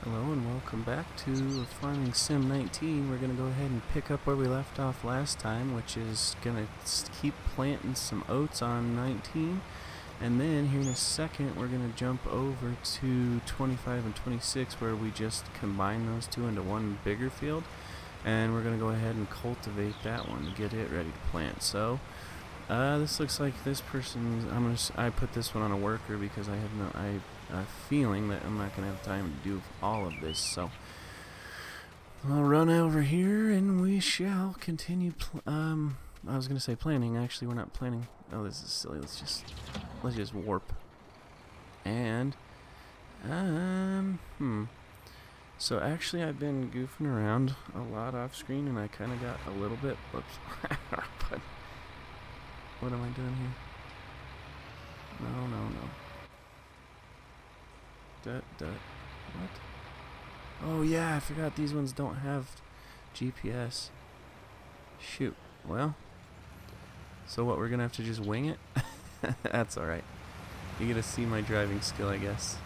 Hello and welcome back to Farming Sim 19. We're going to go ahead and pick up where we left off last time, which is going to keep planting some oats on 19. And then here in a second, we're going to jump over to 25 and 26, where we just combine those two into one bigger field. And we're going to go ahead and cultivate that one to get it ready to plant. So this looks like this person. I put this one on a worker because I have a feeling that I'm not gonna have time to do all of this. So I'll run over here and we shall continue. I was gonna say planning. Actually, we're not planning. Oh, this is silly. Let's just warp. And So actually, I've been goofing around a lot off screen, and I kind of got a little bit. Whoops. But what am I doing here? No. What? Oh yeah, I forgot these ones don't have GPS. Shoot. Well, so what, we're gonna have to just wing it? That's alright. You get to see my driving skill, I guess.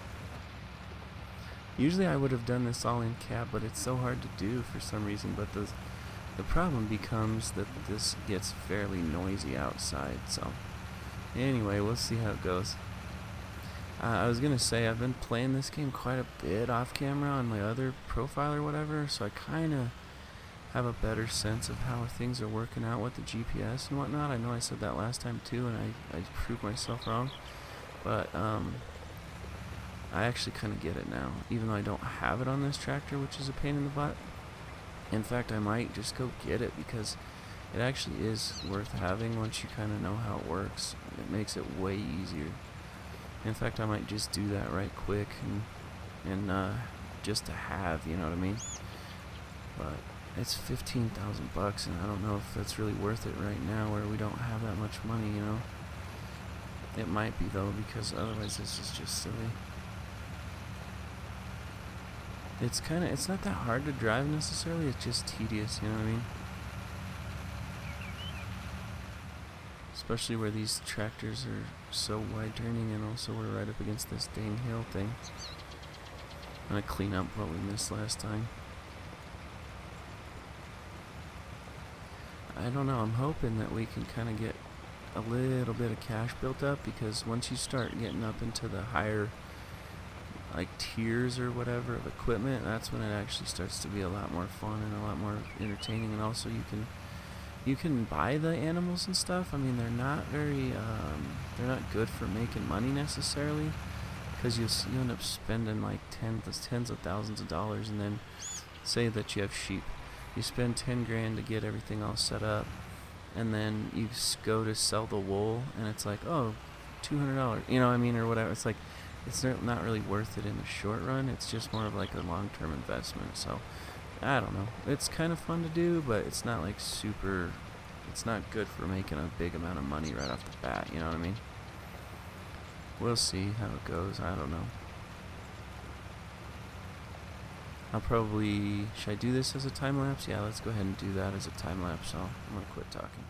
Usually I would have done this all in cab, but it's so hard to do for some reason. But the problem becomes that this gets fairly noisy outside. So anyway, we'll see how it goes. I was gonna say, I've been playing this game quite a bit off camera on my other profile or whatever, so I kinda have a better sense of how things are working out with the GPS and whatnot. I know I said that last time too, and I proved myself wrong, but I actually kind of get it now, even though I don't have it on this tractor, which is a pain in the butt. In fact, I might just go get it because it actually is worth having once you kind of know how it works. It makes it way easier. In fact, I might just do that right quick and just to have, you know what I mean? But it's $15,000 and I don't know if that's really worth it right now where we don't have that much money, you know? It might be though, because otherwise this is just silly. It's not that hard to drive necessarily, it's just tedious, you know what I mean? Especially where these tractors are so wide turning, and also we're right up against this dang hill thing. I'm gonna clean up what we missed last time. I don't know, I'm hoping that we can kind of get a little bit of cash built up, because once you start getting up into the higher like tiers or whatever of equipment, that's when it actually starts to be a lot more fun and a lot more entertaining. And also you can buy the animals and stuff. I mean, they're not good for making money necessarily, because you end up spending like tens of thousands of dollars. And then say that you have sheep, you spend 10 grand to get everything all set up, and then you go to sell the wool and it's like, oh, $200, you know what I mean, or whatever. It's like, it's not really worth it in the short run. It's just more of like a long-term investment. So I don't know, it's kind of fun to do, but it's not like it's not good for making a big amount of money right off the bat, you know what I mean? We'll see how it goes. I don't know. Should I do this as a time lapse? Yeah, let's go ahead and do that as a time lapse. So I'm gonna quit talking.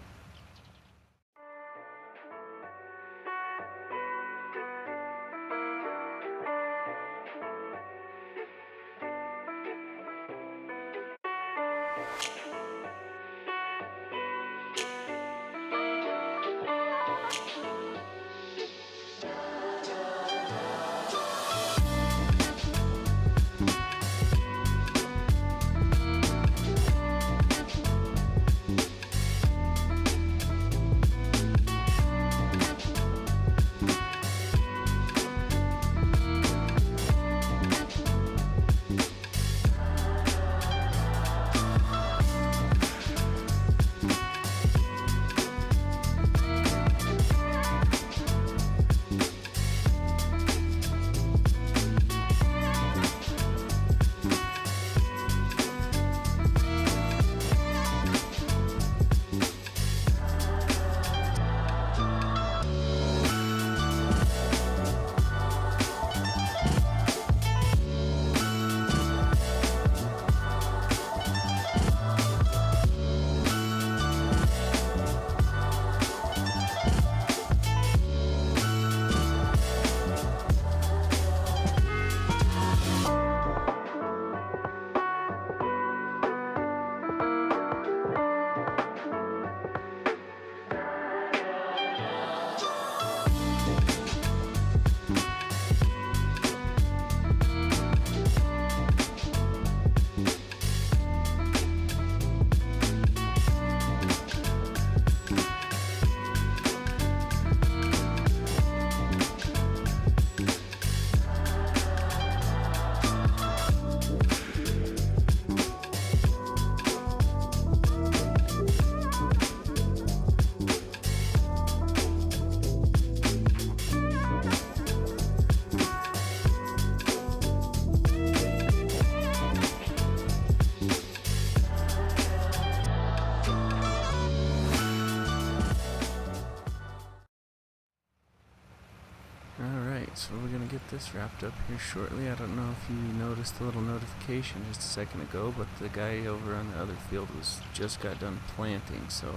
this wrapped up here shortly. I don't know if you noticed a little notification just a second ago, but the guy over on the other field just got done planting, so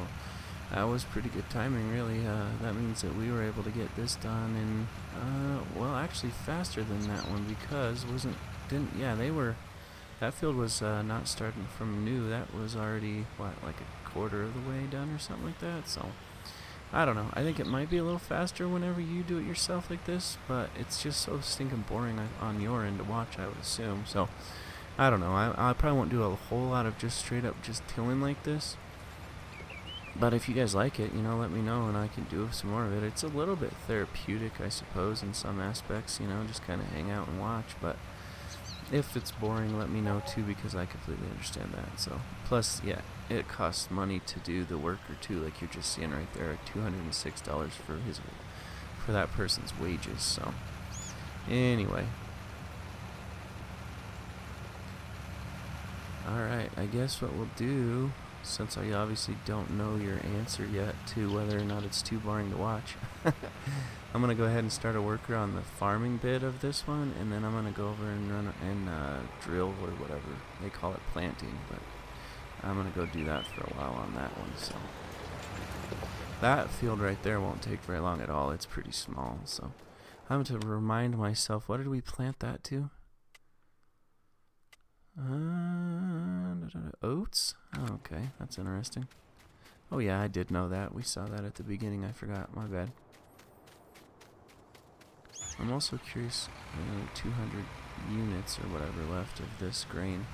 that was pretty good timing, really. That means that we were able to get this done in, well, actually faster than that one, because that field was not starting from new. That was already, like a quarter of the way done or something like that, so I don't know. I think it might be a little faster whenever you do it yourself like this, but it's just so stinking boring on your end to watch, I would assume. So, I don't know. I probably won't do a whole lot of just straight up just tilling like this. But if you guys like it, let me know and I can do some more of it. It's a little bit therapeutic, I suppose, in some aspects, just kind of hang out and watch. But if it's boring, let me know too, because I completely understand that. So, plus, yeah, it costs money to do the worker too, like you're just seeing right there, $206 for that person's wages. So, anyway. Alright, I guess what we'll do, since I obviously don't know your answer yet to whether or not it's too boring to watch, I'm going to go ahead and start a worker on the farming bit of this one, and then I'm going to go over and run and drill, or whatever they call it, planting, but I'm going to go do that for a while on that one. So that field right there won't take very long at all. It's pretty small, so I'm going to remind myself, what did we plant that to? Oats? Oh, okay, that's interesting. Oh yeah, I did know that. We saw that at the beginning. I forgot. My bad. I'm also curious, 200 units or whatever left of this grain.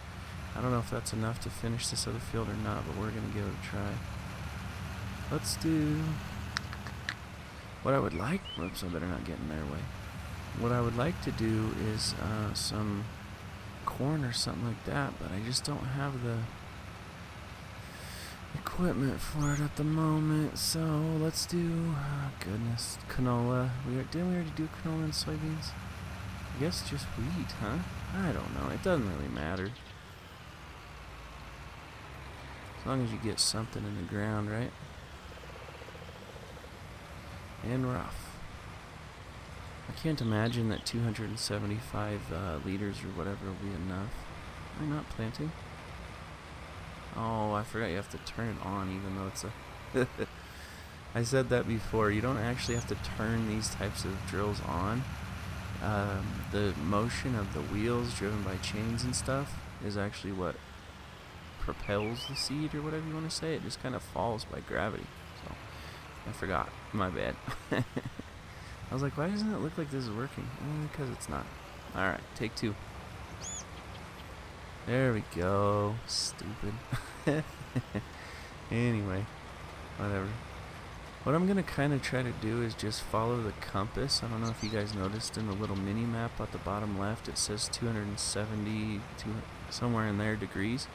I don't know if that's enough to finish this other field or not, but we're going to give it a try. Let's do... What I would like... Whoops, I better not get in their way. What I would like to do is some corn or something like that, but I just don't have the equipment for it at the moment. So let's do, goodness, canola. Didn't we already do canola and soybeans? I guess just wheat, huh? I don't know. It doesn't really matter. As long as you get something in the ground, right? And rough. I can't imagine that 275 liters or whatever will be enough. Am I not planting? Oh, I forgot you have to turn it on, even though it's a... I said that before. You don't actually have to turn these types of drills on. The motion of the wheels driven by chains and stuff is actually what propels the seed, or whatever you want to say. It just kind of falls by gravity. So, I forgot. My bad. I was like, why doesn't it look like this is working? Because it's not. Alright, take two. There we go. Stupid. Anyway, whatever. What I'm going to kind of try to do is just follow the compass. I don't know if you guys noticed in the little mini map at the bottom left, it says 270, somewhere in there, degrees.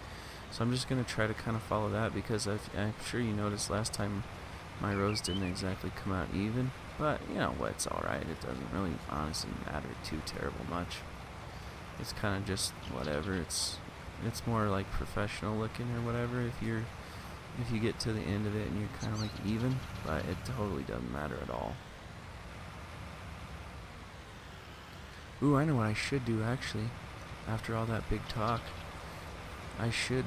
So I'm just going to try to kind of follow that, because I'm sure you noticed last time my rows didn't exactly come out even. But, you know what, it's alright. It doesn't really honestly matter too terrible much. It's kind of just whatever. It's more like professional looking or whatever if you get to the end of it and you're kind of like even, but it totally doesn't matter at all. Ooh, I know what I should do actually. After all that big talk, I should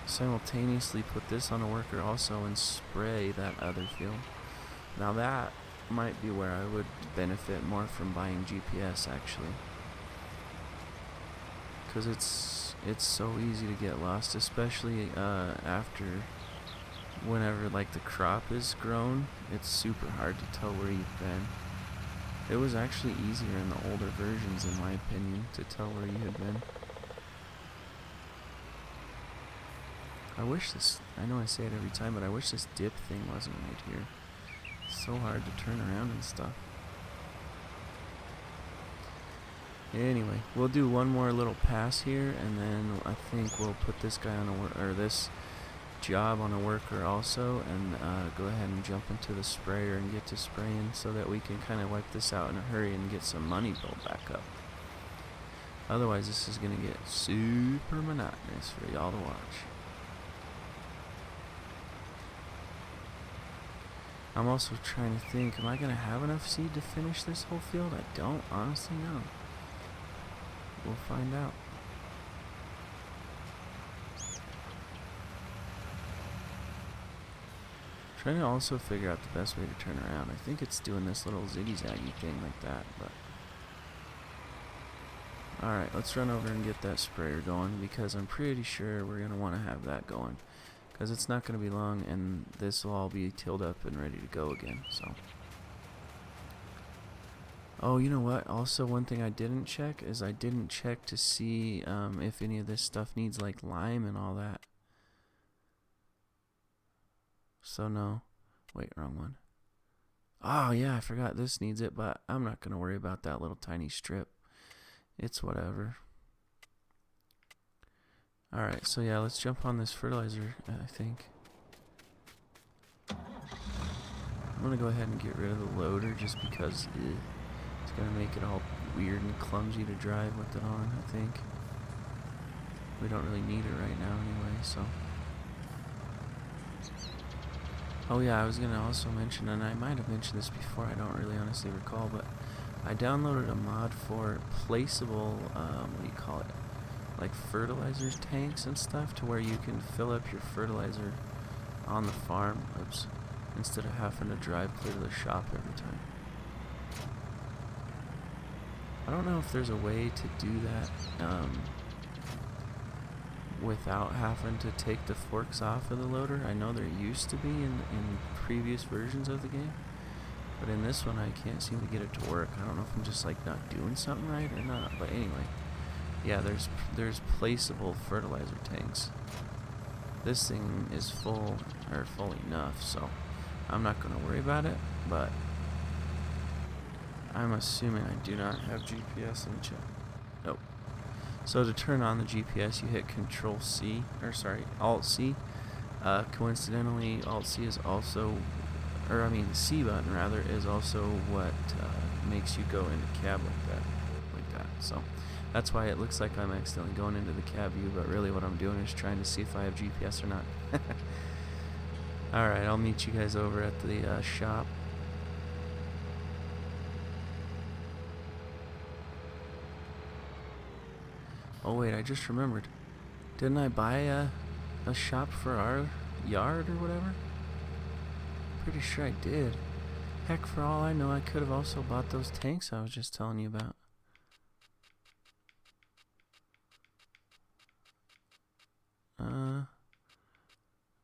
simultaneously put this on a worker also and spray that other field. Now that might be where I would benefit more from buying GPS actually, because it's so easy to get lost, especially after whenever like the crop is grown. It's super hard to tell where you've been. It was actually easier in the older versions, in my opinion, to tell where you had been. I wish this, I know I say it every time, but I wish this dip thing wasn't right here. It's so hard to turn around and stuff. Anyway, we'll do one more little pass here, and then I think we'll put this guy on this job on a worker also, and go ahead and jump into the sprayer and get to spraying, so that we can kind of wipe this out in a hurry and get some money built back up. Otherwise, this is going to get super monotonous for y'all to watch. I'm also trying to think, am I going to have enough seed to finish this whole field? I don't honestly know. We'll find out. Trying to also figure out the best way to turn around. I think it's doing this little ziggy-zaggy thing like that, but... Alright, let's run over and get that sprayer going, because I'm pretty sure we're going to want to have that going. Because it's not going to be long, and this will all be tilled up and ready to go again, so... Oh, you know what? Also, one thing I didn't check is I didn't check to see if any of this stuff needs, like, lime and all that. So, no. Wait, wrong one. Oh, yeah, I forgot this needs it, but I'm not going to worry about that little tiny strip. It's whatever. Alright, so yeah, let's jump on this fertilizer, I think. I'm going to go ahead and get rid of the loader just because it's going to make it all weird and clumsy to drive with it on, I think. We don't really need it right now anyway, so... Oh yeah, I was going to also mention, and I might have mentioned this before, I don't really honestly recall, but I downloaded a mod for placeable, what do you call it, like fertilizer tanks and stuff, to where you can fill up your fertilizer on the farm, instead of having to drive clear to the shop every time. I don't know if there's a way to do that, without having to take the forks off of the loader. I know there used to be in previous versions of the game, but in this one I can't seem to get it to work. I don't know if I'm just like not doing something right or not, but anyway, yeah, there's placeable fertilizer tanks. This thing is full enough, so I'm not going to worry about it, but I'm assuming I do not have GPS in check. Nope. So to turn on the GPS, you hit Control C, or sorry, Alt C. Coincidentally, Alt C is also, or I mean, the C button rather, is also what makes you go into cab like that. So that's why it looks like I'm accidentally going into the cab view, but really what I'm doing is trying to see if I have GPS or not. All right, I'll meet you guys over at the shop. Oh wait, I just remembered. Didn't I buy a shop for our yard or whatever? Pretty sure I did. Heck, for all I know, I could have also bought those tanks I was just telling you about.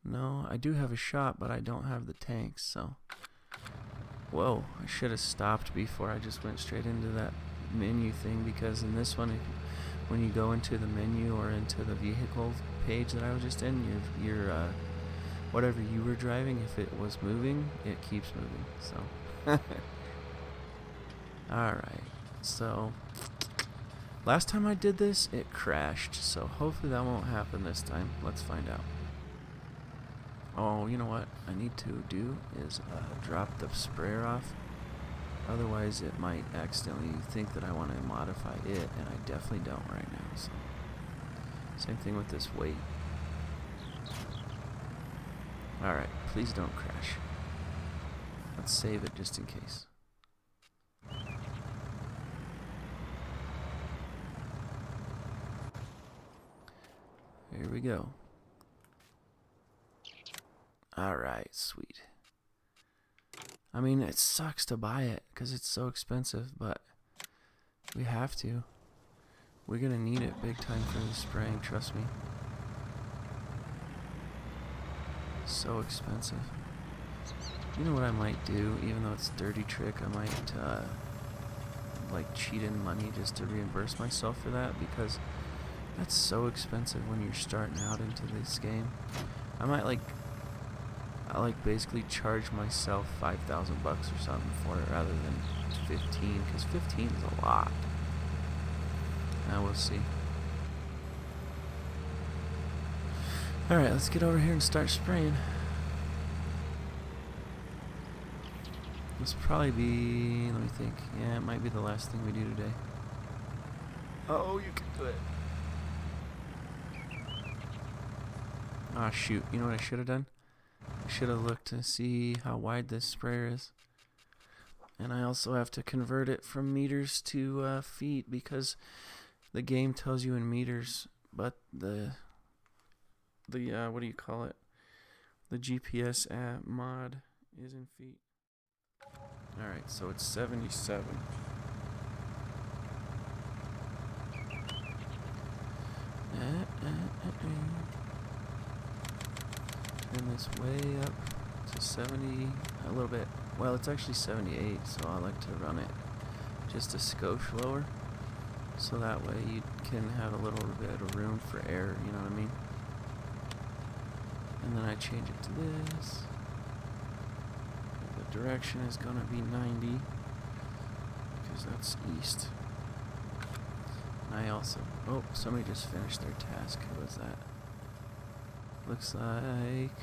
No, I do have a shop, but I don't have the tanks, so... Whoa, I should have stopped before I just went straight into that menu thing, because in this one, when you go into the menu or into the vehicle page that I was just in, your whatever you were driving, if it was moving, it keeps moving, so... Alright, so... Last time I did this, it crashed, so hopefully that won't happen this time. Let's find out. Oh, you know what I need to do is drop the sprayer off. Otherwise, it might accidentally think that I want to modify it, and I definitely don't right now. So, same thing with this weight. Alright, please don't crash. Let's save it just in case. Here we go. Alright, sweet. I mean, it sucks to buy it because it's so expensive, but we have to. We're gonna need it big time for the spraying, trust me. So expensive. You know what I might do, even though it's a dirty trick, I might like cheat in money just to reimburse myself for that, because that's so expensive when you're starting out into this game. I might like basically charge myself 5,000 bucks or something for it rather than 15, because 15 is a lot. Now we'll see. Alright, let's get over here and start spraying. This will probably be, let me think, yeah, it might be the last thing we do today. Oh, you can do it. Ah, shoot, you know what I should have done? I should have looked to see how wide this sprayer is. And I also have to convert it from meters to feet because the game tells you in meters, but the what do you call it? The GPS app mod is in feet. Alright, so it's 77. Turn this way up to 70, a little bit. Well, it's actually 78, so I like to run it just a skosh lower, so that way you can have a little bit of room for air, you know what I mean? And then I change it to this. The direction is going to be 90, because that's east. And I also, oh, somebody just finished their task. Who was that? Looks like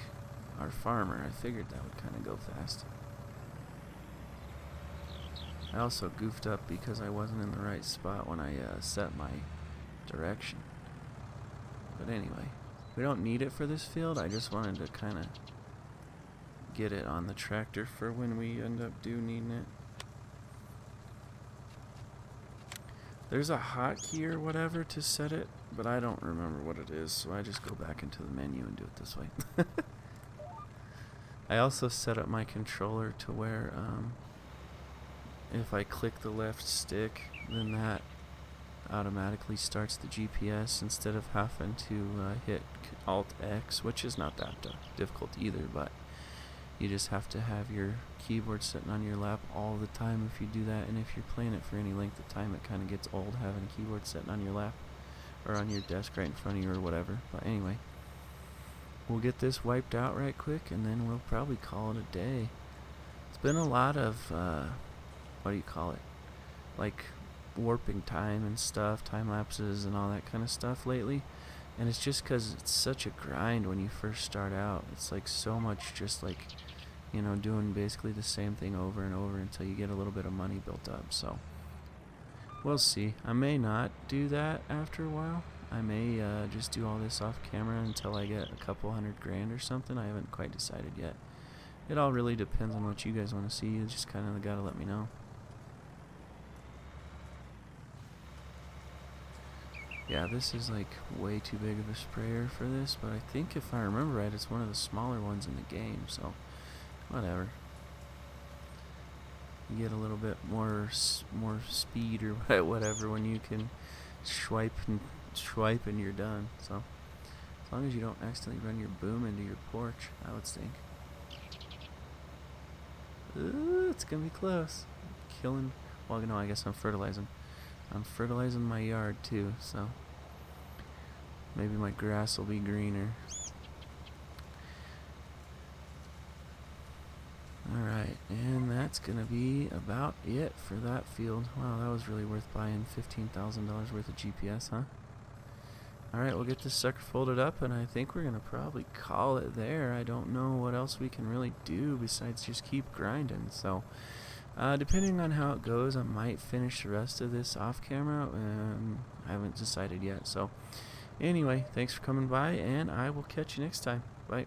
our farmer. I figured that would kind of go fast. I also goofed up because I wasn't in the right spot when I set my direction. But anyway, we don't need it for this field. I just wanted to kind of get it on the tractor for when we end up needing it. There's a hotkey or whatever to set it, but I don't remember what it is, so I just go back into the menu and do it this way. I also set up my controller to where if I click the left stick, then that automatically starts the GPS instead of having to hit Alt-X, which is not that difficult either, but you just have to have your keyboard sitting on your lap all the time if you do that, and if you're playing it for any length of time, it kind of gets old having a keyboard sitting on your lap or on your desk right in front of you or whatever. But anyway, we'll get this wiped out right quick, and then we'll probably call it a day. It's been a lot of, what do you call it, like warping time and stuff, time lapses and all that kind of stuff lately, and it's just because it's such a grind when you first start out. It's like so much just like, you know, doing basically the same thing over and over until you get a little bit of money built up. So we'll see. I may not do that after a while. I may just do all this off camera until I get a couple $100,000 or something. I haven't quite decided yet. It all really depends on what you guys want to see. You just kind of gotta let me know. Yeah, this is like way too big of a sprayer for this, but I think if I remember right, it's one of the smaller ones in the game, so whatever. You get a little bit more speed or whatever when you can swipe and you're done. So as long as you don't accidentally run your boom into your porch, I would think. Ooh, it's gonna be close. Killing. Well, no, I guess I'm fertilizing. I'm fertilizing my yard too, so maybe my grass will be greener. Alright, and that's gonna be about it for that field. Wow, that was really worth buying $15,000 worth of GPS, huh? Alright, we'll get this sucker folded up, and I think we're gonna probably call it there. I don't know what else we can really do besides just keep grinding, so depending on how it goes, I might finish the rest of this off camera. I haven't decided yet. So anyway, thanks for coming by, and I will catch you next time. Bye.